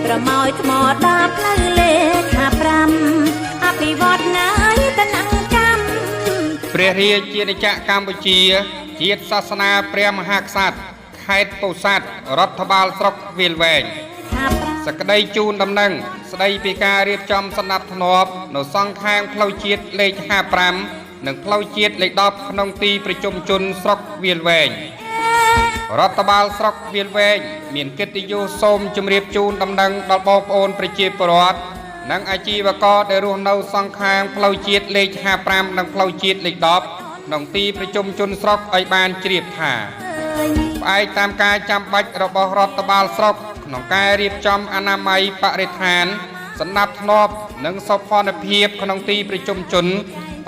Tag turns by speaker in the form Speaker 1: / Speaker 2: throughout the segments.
Speaker 1: ប្រមោយថ្មដល់ផ្លូវលេខ5អភិវឌ្ឍណៃតនកម្ម
Speaker 2: ព្រះរាជាណាចក្រកម្ពុជាជាតិសាសនាព្រះមហាក្សត្រខេត្តពោធិ៍សាត់រដ្ឋបាលស្រុកវាលវែងសក្តីជូនដំណឹងស្តីពីការរៀបចំសណ្ដាប់ធ្នាប់នៅសងខាងផ្លូវជាតិលេខ55និងផ្លូវជាតិលេខ10ក្នុងទីប្រជុំជនស្រុកវាលវែងរដ្ឋបាលស្រុកវាលវែងមានកិត្តិយសសូមជម្រាបជូនដំណឹងដល់បងប្អូនប្រជាពលរដ្ឋនិងអាជីវករដែលរស់នៅសងខាងផ្លូវជាតិលេខ55និងផ្លូវជាតិលេខ10ក្នុងទីប្រជុំជនស្រុកឲ្យបានជ្រាបថាផ្អែកតាមការចាំបាច់របស់រដ្ឋបាលស្រុកក្នុងការរៀបចំអនាម័យបរិស្ថានសណ្ដាប់ធ្នាប់និងសោភ័ណភាពក្នុងទីប្រជុំជន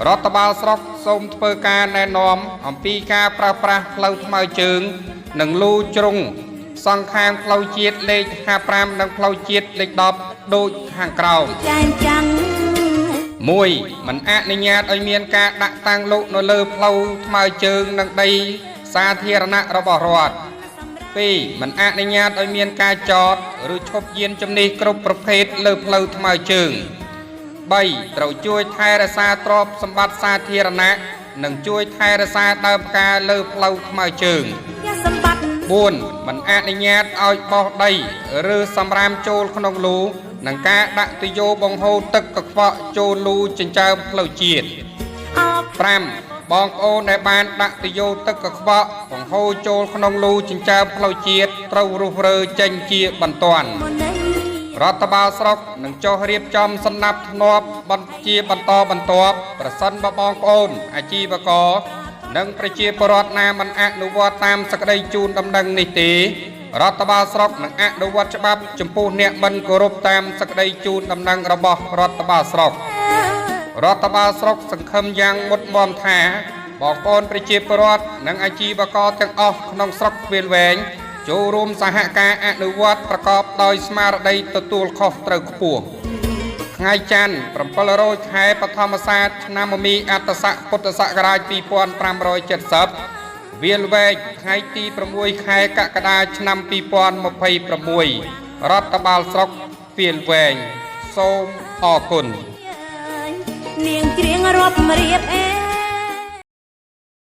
Speaker 2: រដ្ឋបាលស្រុកសូមធ្វើការណែនាំអំពីការប្រើប្រាស់ផ្លូវថ្មើរជើងនិងលូជ្រុងសងខាងផ្លូវជាតិលេខ55និងផ្លូវជាតិលេខ10ដូចខាងក្រោម1. មិនអនុញ្ញាតឲ្យមានការដាក់តាំងលុកនៅលើផ្លូវថ្មើរជើងនិងដីសាធារណៈរបស់រដ្ឋ 2. មិនអនុញ្ញាតឲ្យមានការចតឬឈប់យានជំនិះគ្រប់ប្រភេទលើផ្លូវថ្មើរជើង 3. ត្រូវជួយថែរក្សាទ្រព្យសម្បត្តិសាធារណៈនិងជួយថែរក្សាដើមផ្កាលើផ្លូវថ្មើរជើង 4. មិនអនុញ្ញាតឲ្យបោះដីឬសម្រាមចូលក្នុងលូនិងការដាក់ទយោបង្ហូរទឹកកខ្វក់ចូលលូចិញ្ចើមផ្លូវជាតិ 5. បងប្អូនដែលបានដាក់ទយោទឹកកខ្វក់បង្ហូរចូលក្នុងលូចិញ្ចើមផ្លូវជាតិត្រូវរុះរើចេញជាបន្ទាន់រដ្ឋបាលស្រុកនឹងចុះរៀបចំសណ្ដាប់ធ្នាប់ជាបន្តបន្ទាប់ប្រសិនបើបងប្អូនអាជីវករនិងប្រជាពលរដ្ឋណាមិនអនុវត្តតាមសេចក្តីជូនដំណឹងនេះទេរដ្ឋបាលស្រុកនឹងអនុវត្តច្បាប់ចំពោះអ្នកមិនគោរពតាមសេចក្តីជូនដំណឹងរបស់រដ្ឋបាលស្រុករដ្ឋបាលស្រុកសង្ឃឹមយ៉ាងមុតមាំថាបងប្អូនប្រជាពលរដ្ឋនិងអាជីវករទាំងអស់ក្នុងស្រុកវាលវែងចូលរួមសហការអនុវត្តប្រកបដោយស្មារតីទទួលខុសត្រូវខ្ពស់ថ្ងៃច័ន្ទ700ខែបឋមសាទឆ្នាំមមីអត្តស័កពុទ្ធសករាជ2570វាលវែងថ្ងៃទី6ខែកក្កដាឆ្នាំ2026រដ្ឋបាលស្រុកវាលវែងសូមអរគុណនាងច្រៀងរាប់រៀប